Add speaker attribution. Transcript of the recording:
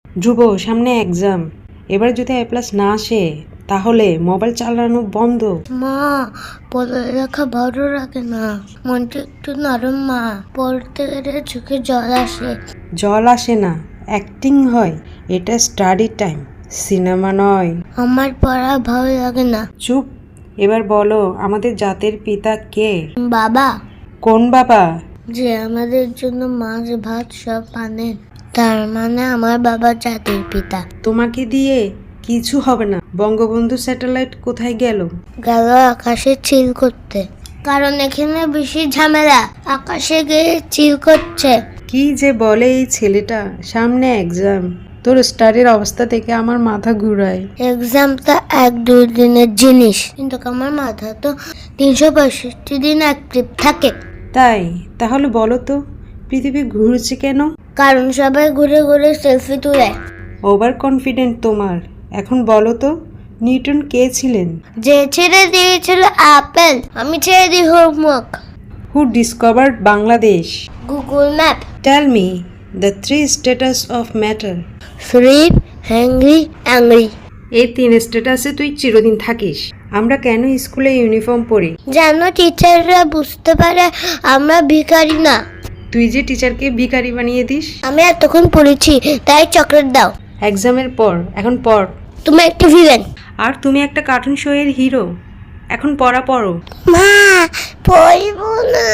Speaker 1: ধ্রুব, সামনে এক্সাম। এবার যদি A+ না আসে তাহলে মোবাইল চালানো বন্ধ।
Speaker 2: মা, পড়ালেখা ভালো লাগে না, মনটা একটু নরম। মা, পড়তে গেলে চোখে জল আসে।
Speaker 1: জল আসে না, অ্যাক্টিং হয়। এটা স্টাডি টাইম, সিনেমা নয়।
Speaker 2: আমার পড়া ভালো লাগে না।
Speaker 1: চুপ। এবার বলো, আমাদের জাতির পিতা কে?
Speaker 2: বাবা,
Speaker 1: কোন বাবা?
Speaker 2: যে আমাদের জন্য মাছ ভাত সব আনেন, তার মানে আমার বাবা জাতির পিতা।
Speaker 1: তোমাকে দিয়ে কিছু হবে না। বঙ্গবন্ধু স্যাটেলাইট কোথায় গেল?
Speaker 2: গেল আকাশে চিল করতে, কারণ এখানে বেশি ঝামেলা। আকাশে গিয়ে চিল করছে।
Speaker 1: কি যে বলে এই ছেলেটা, সামনে এক্সাম। তোর স্টাডির অবস্থা থেকে আমার মাথা ঘুরায়।
Speaker 2: এক্সামটা 1-2 দিনের জিনিস, কিন্তু আমার মাথা তো 365 দিন অ্যাক্টিভ থাকে।
Speaker 1: তাই? তাহলে বলো তো, পৃথিবী ঘুরছে কেন?
Speaker 2: কারণ সবাই ঘুরে ঘুরে সেলফি তুলে।
Speaker 1: ওভার কনফিডেন্ট তোমার। এখন বলো তো, নিউটন কে ছিলেন?
Speaker 2: যে ছেড়ে দিয়েছিল আপেল, আমি ছেড়ে দিই homework.
Speaker 1: Who discovered Bangladesh?
Speaker 2: Google map.
Speaker 1: Tell me the 3 status of matter.
Speaker 2: Sleep, hungry, angry.
Speaker 1: এই 3 স্ট্যাটাসে তুই চিরদিন থাকিস। আমরা কেন স্কুলে ইউনিফর্ম পরি?
Speaker 2: যেন টিচাররা বুঝতে পারে আমরা ভিখারি না।
Speaker 1: তুই যে টিচারকে ভিখারি বানিয়ে দিস।
Speaker 2: আমি এতক্ষণ পড়েছি, তাই চকলেট দাও।
Speaker 1: এক্সামের পর, এখন পড়।
Speaker 2: তুমি একটা ভিলেন।
Speaker 1: আর তুমি একটা কার্টুন শো এর হিরো। এখন পড়ো।
Speaker 2: মা, পড়বো না।